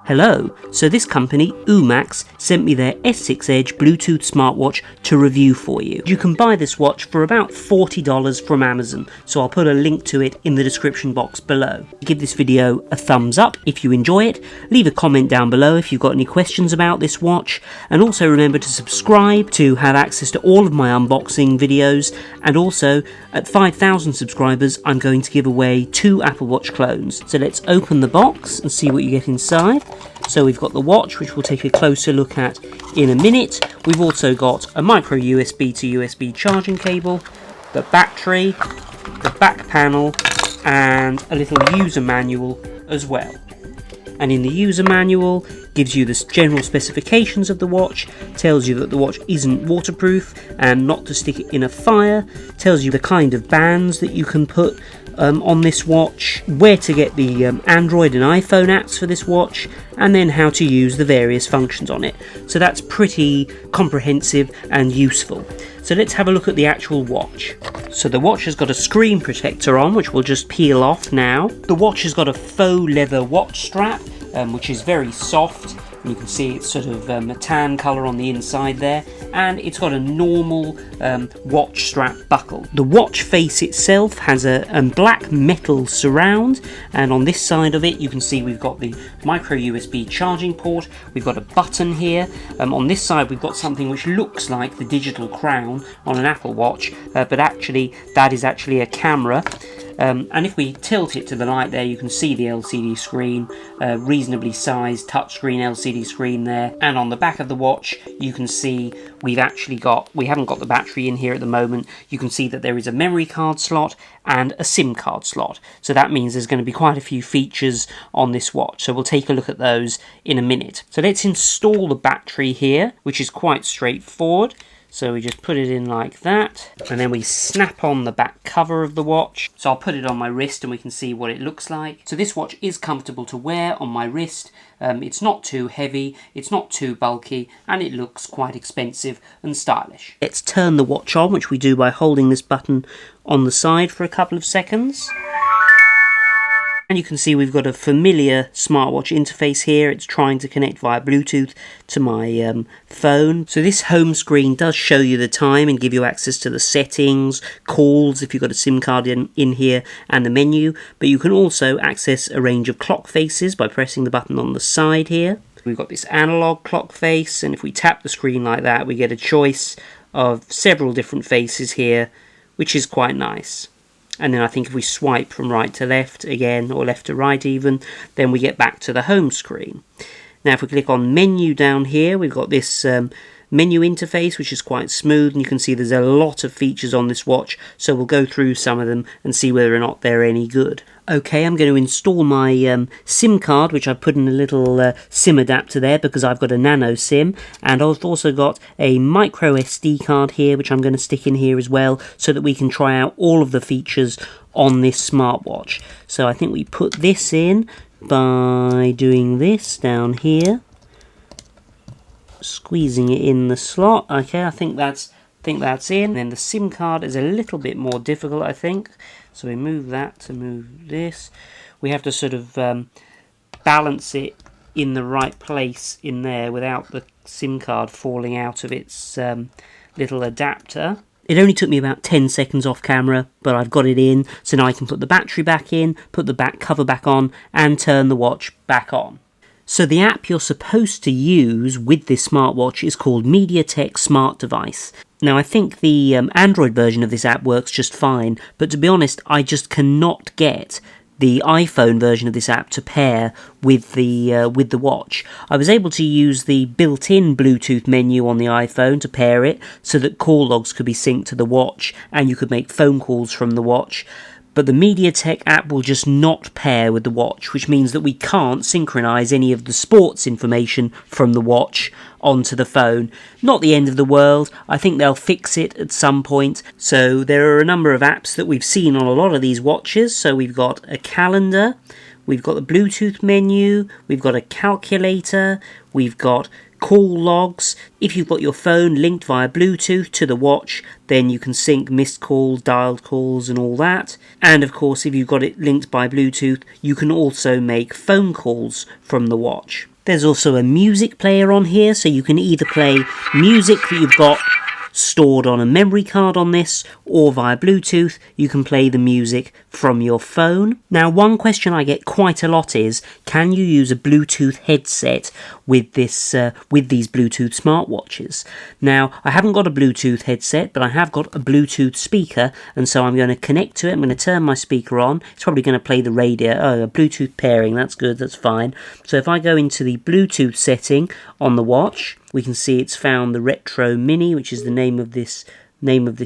Hello, so this company, OUMAX, sent me their S6 Edge Bluetooth smartwatch to review for you. You can buy this watch for about $40 from Amazon, so I'll put a link to it in the description box below. Give this video a thumbs up if you enjoy it, leave a comment down below if you've got any questions about this watch, and also remember to subscribe to have access to all of my unboxing videos, and also at 5,000 subscribers I'm going to give away 2 Apple Watch clones. So let's open the box and see what you get inside. So we've got the watch, which we'll take a closer look at in a minute. We've also got a micro USB to USB charging cable, the battery, the back panel, and a little user manual as well. And in the user manual, gives you the general specifications of the watch, tells you that the watch isn't waterproof and not to stick it in a fire, tells you the kind of bands that you can put on this watch, where to get the Android and iPhone apps for this watch, and then how to use the various functions on it. So that's pretty comprehensive and useful. So let's have a look at the actual watch. So the watch has got a screen protector on, which we'll just peel off now. The watch has got a faux leather watch strap, which is very soft. You can see it's sort of a tan colour on the inside there, and it's got a normal watch strap buckle. The watch face itself has a black metal surround, and on this side of it you can see we've got the micro USB charging port, we've got a button here. On this side we've got something which looks like the digital crown on an Apple Watch, but actually that is actually a camera. And if we tilt it to the light there, you can see the LCD screen, reasonably sized touchscreen LCD screen there. And on the back of the watch, you can see we haven't got the battery in here at the moment. You can see that there is a memory card slot and a SIM card slot. So that means there's going to be quite a few features on this watch. So we'll take a look at those in a minute. So let's install the battery here, which is quite straightforward. So we just put it in like that, and then we snap on the back cover of the watch. So I'll put it on my wrist and we can see what it looks like. So this watch is comfortable to wear on my wrist. It's not too heavy, it's not too bulky, and it looks quite expensive and stylish. Let's turn the watch on, which we do by holding this button on the side for a couple of seconds. And you can see we've got a familiar smartwatch interface here. It's trying to connect via Bluetooth to my phone. So this home screen does show you the time and give you access to the settings, calls if you've got a SIM card in here, and the menu. But you can also access a range of clock faces by pressing the button on the side here. We've got this analog clock face, and if we tap the screen like that, we get a choice of several different faces here, which is quite nice. And then I think if we swipe from right to left again, or left to right even, then we get back to the home screen. Now if we click on menu down here, we've got this menu interface which is quite smooth, and you can see there's a lot of features on this watch, so we'll go through some of them and see whether or not they're any good. Okay, I'm going to install my SIM card, which I've put in a little SIM adapter there because I've got a nano SIM, and I've also got a micro SD card here which I'm going to stick in here as well so that we can try out all of the features on this smartwatch. So I think we put this in by doing this down here, squeezing it in the slot. Okay, I think that's in. And then the SIM card is a little bit more difficult, I think. So we move that to move this. We have to sort of balance it in the right place in there without the SIM card falling out of its little adapter. It only took me about 10 seconds off camera, but I've got it in, so now I can put the battery back in, put the back cover back on, and turn the watch back on. So the app you're supposed to use with this smartwatch is called MediaTek Smart Device. Now I think the Android version of this app works just fine, but to be honest I just cannot get the iPhone version of this app to pair with the watch. I was able to use the built-in Bluetooth menu on the iPhone to pair it so that call logs could be synced to the watch and you could make phone calls from the watch. But the MediaTek app will just not pair with the watch, which means that we can't synchronize any of the sports information from the watch onto the phone. Not the end of the world. I think they'll fix it at some point. So there are a number of apps that we've seen on a lot of these watches. So we've got a calendar, we've got the Bluetooth menu, we've got a calculator, we've got call logs. If you've got your phone linked via Bluetooth to the watch, then you can sync missed calls, dialed calls and all that. And of course, if you've got it linked by Bluetooth, you can also make phone calls from the watch. There's also a music player on here, so you can either play music that you've got stored on a memory card on this, or via Bluetooth you can play the music from your phone. Now, one question I get quite a lot is, can you use a Bluetooth headset with this with these Bluetooth smartwatches? Now, I haven't got a Bluetooth headset, but I have got a Bluetooth speaker, and so I'm going to connect to it. I'm going to turn my speaker on. It's probably going to play the radio. Oh, a Bluetooth pairing, that's good, that's fine. So if I go into the Bluetooth setting on the watch, we can see it's found the Retro Mini, which is the name of this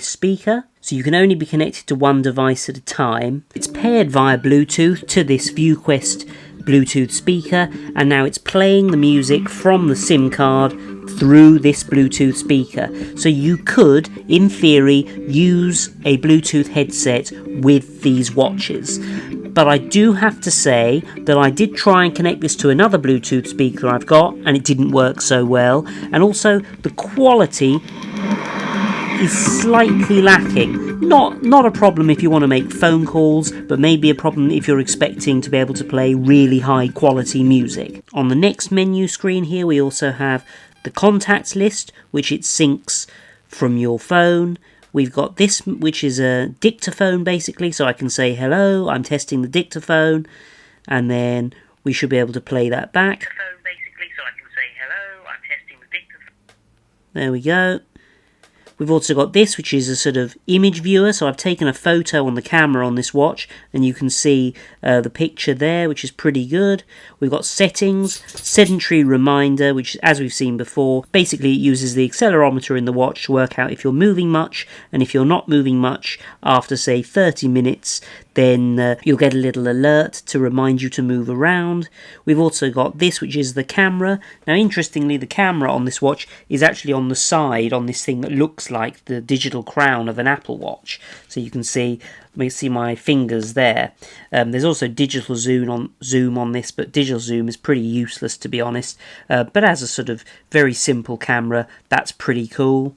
speaker. So you can only be connected to one device at a time. It's paired via Bluetooth to this ViewQuest Bluetooth speaker, and now it's playing the music from the SIM card through this Bluetooth speaker. So you could, in theory, use a Bluetooth headset with these watches. But I do have to say that I did try and connect this to another Bluetooth speaker I've got, and it didn't work so well. And also, the quality is slightly lacking. Not a problem if you want to make phone calls, but maybe a problem if you're expecting to be able to play really high quality music. On the next menu screen here, we also have the contacts list, which it syncs from your phone. We've got this, which is a dictaphone basically, so I can say hello, I'm testing the dictaphone, and then we should be able to play that back. There we go. We've also got this, which is a sort of image viewer, so I've taken a photo on the camera on this watch, and you can see the picture there, which is pretty good. We've got settings, sedentary reminder, which, as we've seen before, basically it uses the accelerometer in the watch to work out if you're moving much, and if you're not moving much after, say, 30 minutes, then you'll get a little alert to remind you to move around. We've also got this, which is the camera. Now, interestingly, the camera on this watch is actually on the side on this thing that looks like the digital crown of an Apple Watch. So you can see my fingers there. There's also digital zoom on this, but digital zoom is pretty useless, to be honest. But as a sort of very simple camera, that's pretty cool.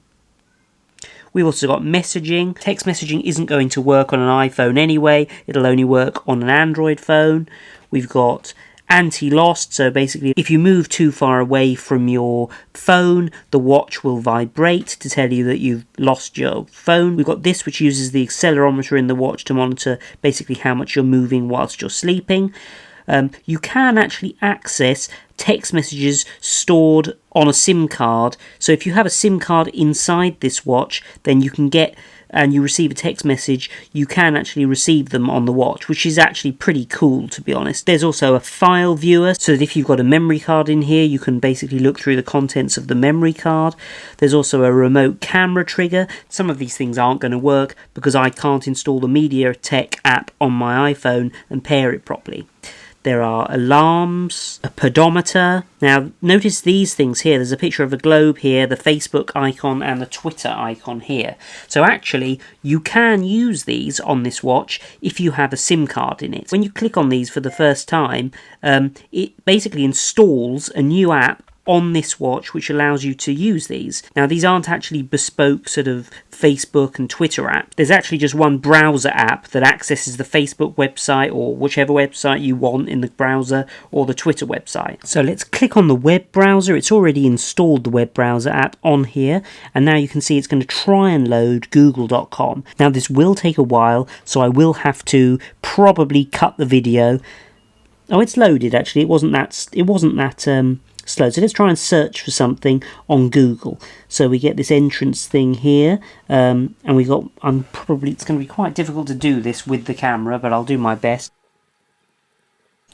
We've also got messaging. Text messaging isn't going to work on an iPhone anyway. It'll only work on an Android phone. We've got anti-lost, so basically if you move too far away from your phone, the watch will vibrate to tell you that you've lost your phone. We've got this, which uses the accelerometer in the watch to monitor basically how much you're moving whilst you're sleeping. You can actually access text messages stored on a SIM card. So if you have a SIM card inside this watch, then you can get, and you receive a text message, you can actually receive them on the watch, which is actually pretty cool, to be honest. There's also a file viewer, so that if you've got a memory card in here, you can basically look through the contents of the memory card. There's also a remote camera trigger. Some of these things aren't going to work because I can't install the MediaTek app on my iPhone and pair it properly. There are alarms, a pedometer. Now, notice these things here. There's a picture of a globe here, the Facebook icon, and the Twitter icon here. So actually, you can use these on this watch if you have a SIM card in it. When you click on these for the first time, it basically installs a new app on this watch which allows you to use these. Now, these aren't actually bespoke sort of Facebook and Twitter app. There's actually just one browser app that accesses the Facebook website or whichever website you want in the browser, or the Twitter website. So let's click on the web browser. It's already installed the web browser app on here, and now you can see it's going to try and load google.com. Now, this will take a while, so I will have to probably cut the video. Oh, it's loaded actually. It wasn't that slow. So let's try and search for something on Google. So we get this entrance thing here, and we got. It's going to be quite difficult to do this with the camera, but I'll do my best.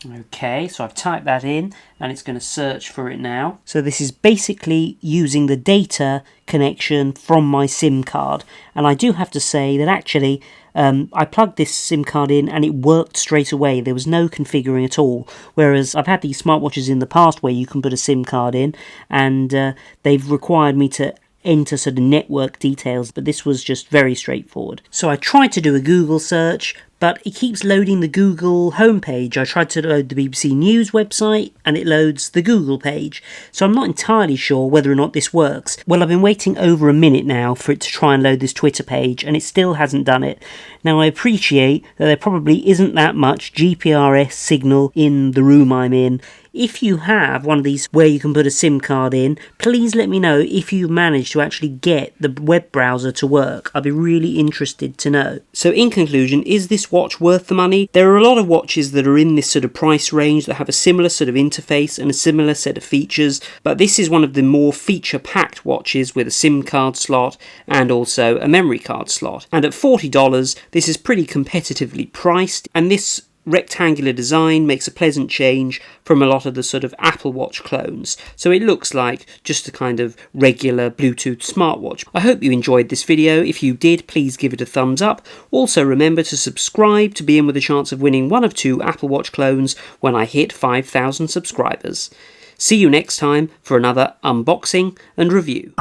Okay, so I've typed that in, and it's going to search for it now. So this is basically using the data connection from my SIM card, and I do have to say that actually I plugged this SIM card in and it worked straight away. There was no configuring at all, whereas I've had these smartwatches in the past where you can put a SIM card in, and they've required me to enter sort of network details, but this was just very straightforward. So I tried to do a Google search, but it keeps loading the Google homepage. I tried to load the BBC News website, and it loads the Google page. So I'm not entirely sure whether or not this works. Well, I've been waiting over a minute now for it to try and load this Twitter page, and it still hasn't done it. Now, I appreciate that there probably isn't that much GPRS signal in the room I'm in. if you have one of these where you can put a SIM card in, please let me know if you managed to actually get the web browser to work. I'd be really interested to know. So in conclusion, is this watch worth the money? There are a lot of watches that are in this sort of price range that have a similar sort of interface and a similar set of features, but this is one of the more feature-packed watches with a SIM card slot and also a memory card slot. And at $40, this is pretty competitively priced, and this rectangular design makes a pleasant change from a lot of the sort of Apple Watch clones. So it looks like just a kind of regular Bluetooth smartwatch. I hope you enjoyed this video. If you did, please give it a thumbs up. Also remember to subscribe to be in with a chance of winning one of 2 Apple Watch clones when I hit 5,000 subscribers. See you next time for another unboxing and review.